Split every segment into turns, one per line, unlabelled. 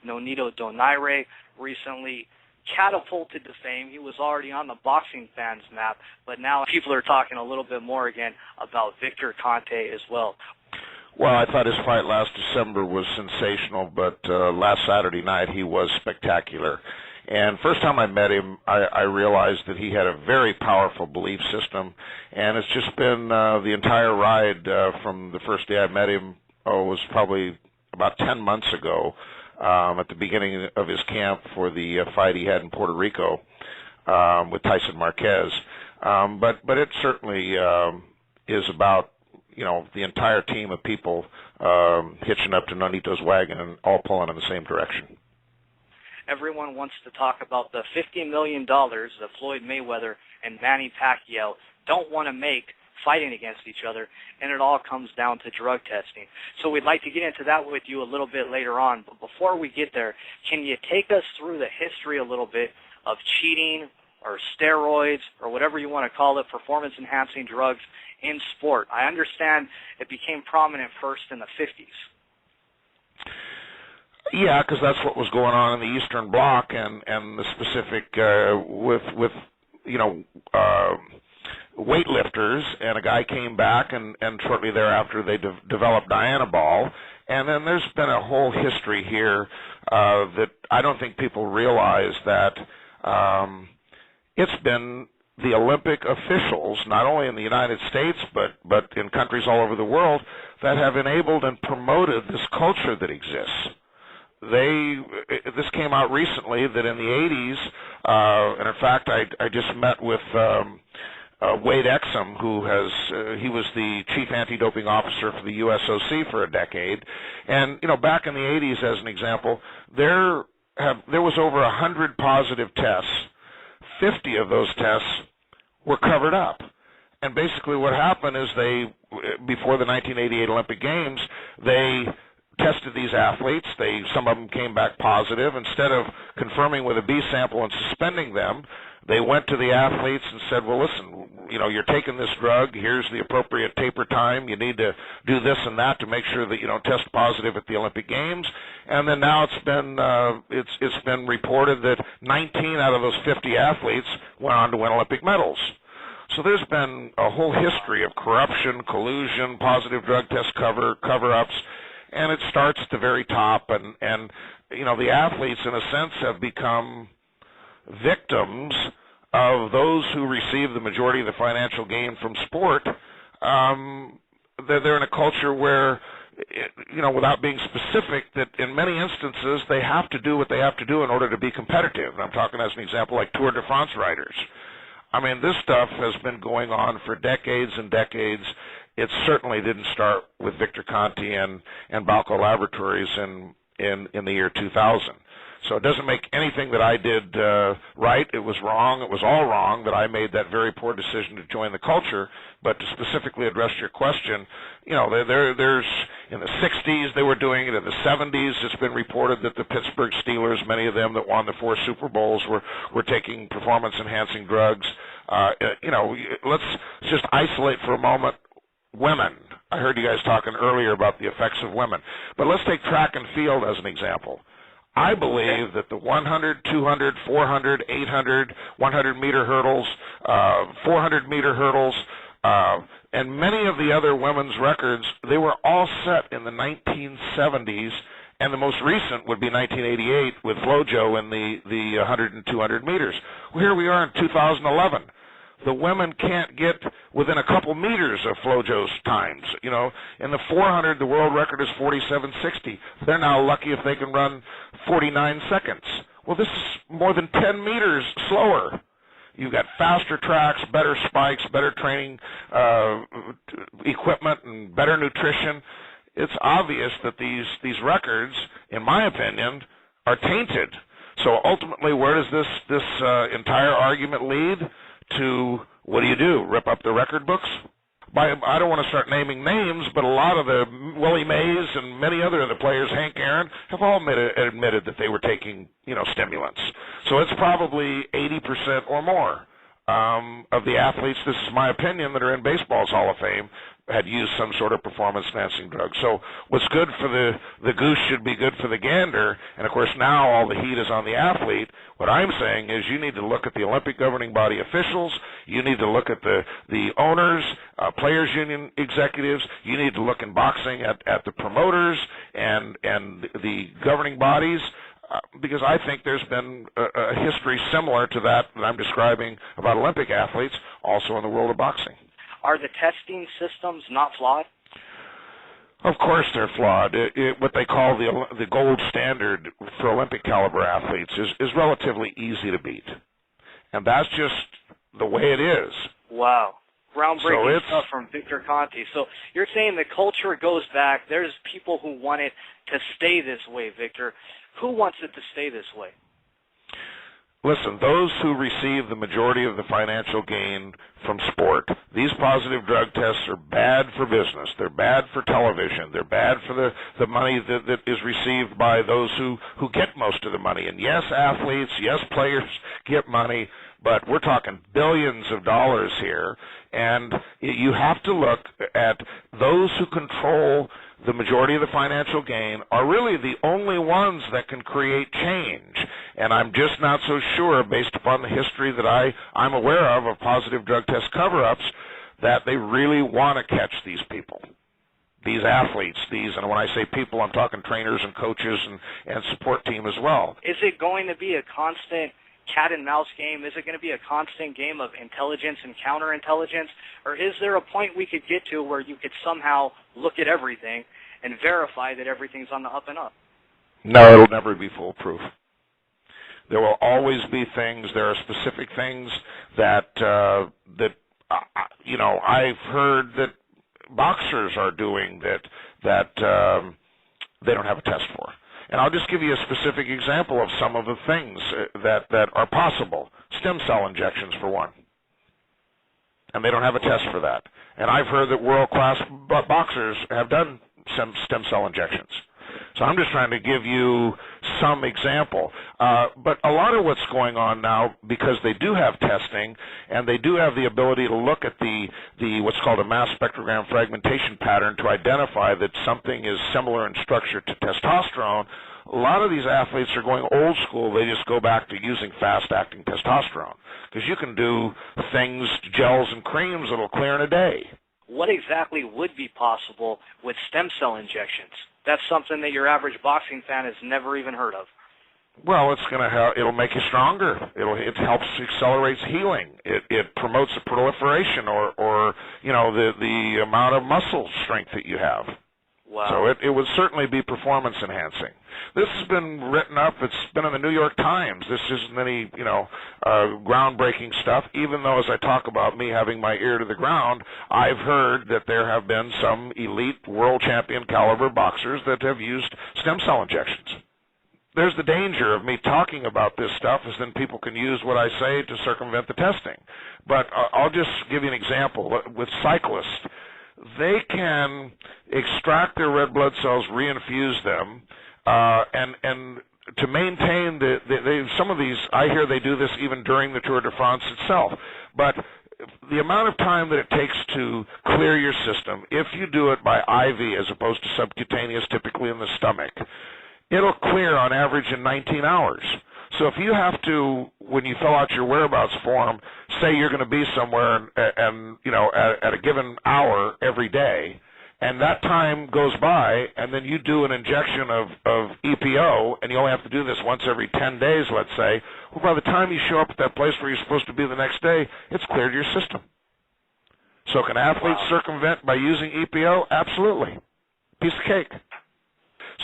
Nonito Donaire recently catapulted to fame. He was already on the boxing fans' map, but now people are talking a little bit more again about Victor Conte as well.
Well, I thought his fight last December was sensational, but last Saturday night he was spectacular. And first time I met him, I realized that he had a very powerful belief system, and it's just been the entire ride from the first day I met him. It was probably about 10 months ago, at the beginning of his camp for the fight he had in Puerto Rico with Tyson Marquez. But it certainly is about, you know, the entire team of people hitching up to Nonito's wagon and all pulling in the same direction.
Everyone wants to talk about the $50 million that Floyd Mayweather and Manny Pacquiao don't want to make fighting against each other, and it all comes down to drug testing. So we'd like to get into that with you a little bit later on, but before we get there, can you take us through the history a little bit of cheating or steroids or whatever you want to call it, performance-enhancing drugs in sport? I understand it became prominent first in the 50s.
Yeah, because that's what was going on in the Eastern Bloc, and the specific with you know, weightlifters, and a guy came back, and shortly thereafter they developed Dianabol, and then there's been a whole history here that I don't think people realize that it's been the Olympic officials, not only in the United States but in countries all over the world, that have enabled and promoted this culture that exists. This came out recently that in the 80s, and in fact I just met with Wade Exum, who he was the chief anti-doping officer for the USOC for a decade, and you know, back in the 80s, as an example, there was over 100 positive tests. 50 of those tests were covered up, and basically what happened is before the 1988 Olympic Games, they tested these athletes. Some of them came back positive. Instead of confirming with a B sample and suspending them, they went to the athletes and said, well, listen, you know, you're taking this drug. Here's the appropriate taper time. You need to do this and that to make sure that you don't test positive at the Olympic Games. And then now it's been reported that 19 out of those 50 athletes went on to win Olympic medals. So there's been a whole history of corruption, collusion, positive drug test cover-ups, and it starts at the very top, and you know, the athletes in a sense have become victims of those who receive the majority of the financial gain from sport. They're in a culture where, you know, without being specific, that in many instances they have to do what they have to do in order to be competitive. And I'm talking as an example like Tour de France riders. I mean, this stuff has been going on for decades and decades. It certainly didn't start with Victor Conte and Balco Laboratories in the year 2000. So it doesn't make anything that I did right. It was wrong. It was all wrong that I made that very poor decision to join the culture. But to specifically address your question, you know, there's in the 60s they were doing it. In the 70s, it's been reported that the Pittsburgh Steelers, many of them that won the 4 Super Bowls, were taking performance-enhancing drugs. You know, let's just isolate for a moment women. I heard you guys talking earlier about the effects of women. But let's take track and field as an example. I believe that the 100, 200, 400, 800, 100-meter hurdles, 400-meter hurdles, and many of the other women's records, they were all set in the 1970s, and the most recent would be 1988 with FloJo in the 100 and 200 meters. Well, here we are in 2011. The women can't get within a couple meters of FloJo's times. You know, in the 400, the world record is 47.60. They're now lucky if they can run 49 seconds. Well, this is more than 10 meters slower. You've got faster tracks, better spikes, better training equipment, and better nutrition. It's obvious that these records, in my opinion, are tainted. So ultimately, where does this entire argument lead? To what do? Rip up the record books? I don't want to start naming names, but a lot of the Willie Mays and many other of the players, Hank Aaron, have all admitted that they were taking, you know, stimulants. So it's probably 80% or more of the athletes, this is my opinion, that are in baseball's Hall of Fame, had used some sort of performance-enhancing drug. So what's good for the goose should be good for the gander, and of course now all the heat is on the athlete. What I'm saying is you need to look at the Olympic governing body officials, you need to look at the owners, players union executives, you need to look in boxing at the promoters and the governing bodies, because I think there's been a history similar to that I'm describing about Olympic athletes, also in the world of boxing.
Are the testing systems not flawed?
Of course they're flawed. What they call the gold standard for Olympic caliber athletes is relatively easy to beat. And that's just the way it is.
Wow. Groundbreaking stuff from Victor Conte. So you're saying the culture goes back. There's people who want it to stay this way, Victor. Who wants it to stay this way?
Listen, those who receive the majority of the financial gain from sport, these positive drug tests are bad for business. They're bad for television. They're bad for the money that is received by those who get most of the money. And yes, athletes, yes, players get money, but we're talking billions of dollars here. And you have to look at those who control the majority of the financial gain are really the only ones that can create change. And I'm just not so sure, based upon the history that I'm aware of positive drug test cover-ups, that they really want to catch these people, these athletes, and when I say people, I'm talking trainers and coaches and support team as well.
Is it going to be a constant cat and mouse game? Is it going to be a constant game of intelligence and counterintelligence? Or is there a point we could get to where you could somehow look at everything and verify that everything's on the up and up?
No, it'll never be foolproof. There will always be things. There are specific things that I've heard that boxers are doing that they don't have a test for. And I'll just give you a specific example of some of the things that are possible. Stem cell injections, for one. And they don't have a test for that. And I've heard that world-class boxers have done some stem cell injections. So I'm just trying to give you some example. But a lot of what's going on now, because they do have testing and they do have the ability to look at the what's called a mass spectrogram fragmentation pattern to identify that something is similar in structure to testosterone, a lot of these athletes are going old school. They just go back to using fast-acting testosterone because you can do things, gels and creams that'll clear in a day.
What exactly would be possible with stem cell injections? That's something that your average boxing fan has never even heard of.
Well, it's going to help. It'll make you stronger. It helps accelerates healing. It promotes the proliferation or the amount of muscle strength that you have.
Wow.
So it would certainly be performance enhancing. This has been written up. It's been in the New York Times. This isn't any groundbreaking stuff. Even though, as I talk about me having my ear to the ground, I've heard that there have been some elite world champion caliber boxers that have used stem cell injections. There's the danger of me talking about this stuff, is then people can use what I say to circumvent the testing. But I'll just give you an example. With cyclists, they can extract their red blood cells, reinfuse them, and to maintain some of these, I hear they do this even during the Tour de France itself. But the amount of time that it takes to clear your system, if you do it by IV as opposed to subcutaneous, typically in the stomach, it'll clear on average in 19 hours. So if you have to, when you fill out your whereabouts form, say you're going to be somewhere and at a given hour every day, and that time goes by, and then you do an injection of EPO, and you only have to do this once every 10 days, let's say, well, by the time you show up at that place where you're supposed to be the next day, it's cleared your system. So can athletes circumvent by using EPO? Absolutely. Piece of cake.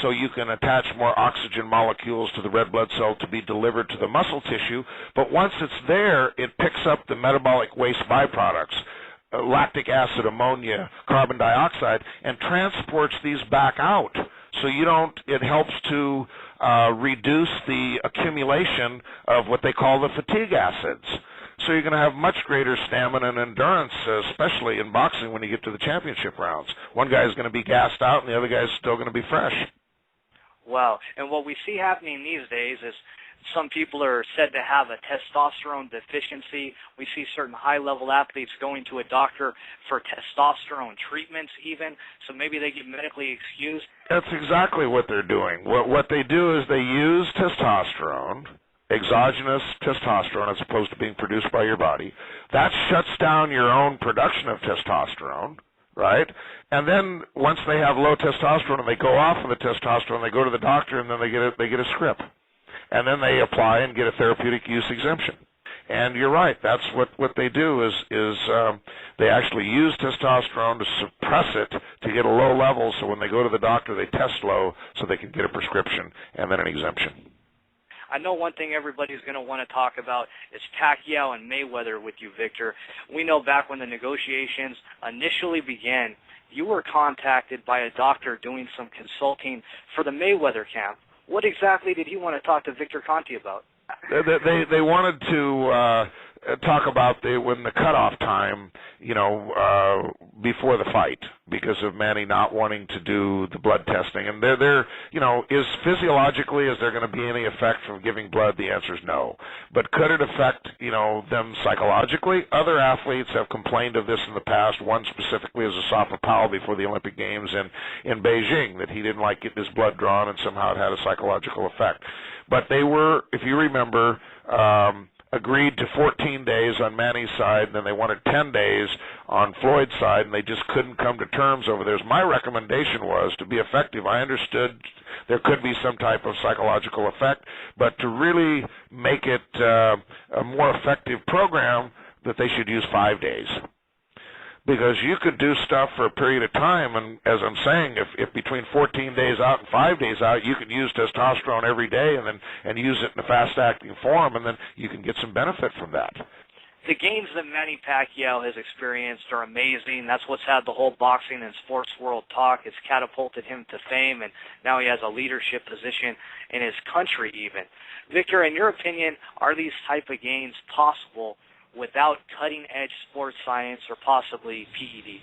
So you can attach more oxygen molecules to the red blood cell to be delivered to the muscle tissue, but once it's there, it picks up the metabolic waste byproducts, lactic acid, ammonia, carbon dioxide, and transports these back out. So it helps to reduce the accumulation of what they call the fatigue acids. So you're going to have much greater stamina and endurance, especially in boxing when you get to the championship rounds. One guy's going to be gassed out and the other guy's still going to be fresh.
Wow. And what we see happening these days is Some people are said to have a testosterone deficiency. We see certain high-level athletes going to a doctor for testosterone treatments even, so maybe they get medically excused.
That's exactly what they're doing. What they do is they use testosterone, exogenous testosterone, as opposed to being produced by your body. That shuts down your own production of testosterone, right? And then once they have low testosterone and they go off of the testosterone, they go to the doctor and then they get a script. And then they apply and get a therapeutic use exemption. And you're right, that's what they do is they actually use testosterone to suppress it to get a low level, so when they go to the doctor they test low so they can get a prescription and then an exemption.
I know one thing everybody's going to want to talk about is Pacquiao and Mayweather with you, Victor. We know back when the negotiations initially began, you were contacted by a doctor doing some consulting for the Mayweather camp. What exactly did he want to talk to Victor Conte about?
They wanted to talk about when the cutoff time, before the fight, because of Manny not wanting to do the blood testing. And is physiologically, is there going to be any effect from giving blood? The answer is no. But could it affect, them psychologically? Other athletes have complained of this in the past. One specifically is Asafa Powell before the Olympic Games in Beijing, that he didn't like getting his blood drawn and somehow it had a psychological effect. But they were, if you remember, agreed to 14 days on Manny's side, and then they wanted 10 days on Floyd's side, and they just couldn't come to terms over there. My recommendation was, to be effective, I understood there could be some type of psychological effect, but to really make it a more effective program, that they should use 5 days. Because you could do stuff for a period of time, and as I'm saying, if between 14 days out and 5 days out, you can use testosterone every day and use it in a fast-acting form, and then you can get some benefit from that.
The gains that Manny Pacquiao has experienced are amazing. That's what's had the whole boxing and sports world talk. It's catapulted him to fame, and now he has a leadership position in his country even. Victor, in your opinion, are these type of gains possible without cutting-edge sports science or possibly PEDs?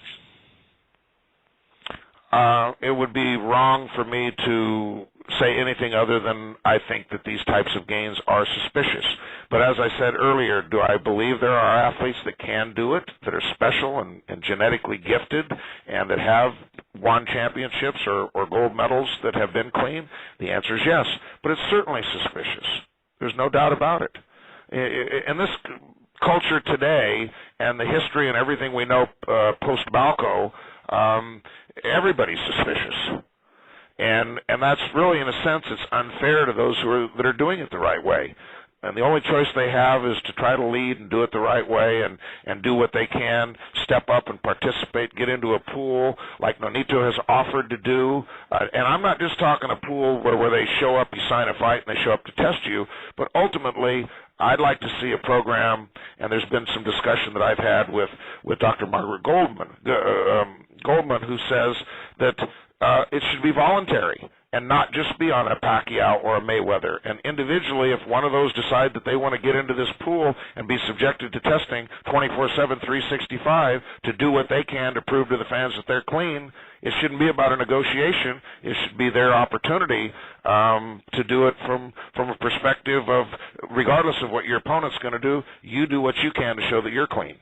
It would be wrong for me to say anything other than I think that these types of gains are suspicious. But as I said earlier, do I believe there are athletes that can do it, that are special and genetically gifted, and that have won championships or gold medals that have been clean? The answer is yes. But it's certainly suspicious. There's no doubt about it. In this culture today and the history and everything we know post-Balco, everybody's suspicious. And that's really, in a sense, it's unfair to those that are doing it the right way. And the only choice they have is to try to lead and do it the right way and do what they can, step up and participate, get into a pool like Nonito has offered to do. And I'm not just talking a pool where they show up, you sign a fight, and they show up to test you, but ultimately I'd like to see a program, and there's been some discussion that I've had with Dr. Margaret Goldman, who says that it should be voluntary and not just be on a Pacquiao or a Mayweather. And individually, if one of those decide that they want to get into this pool and be subjected to testing 24/7, 365 to do what they can to prove to the fans that they're clean, it shouldn't be about a negotiation. It should be their opportunity to do it from a perspective of, regardless of what your opponent's going to do, you do what you can to show that you're clean.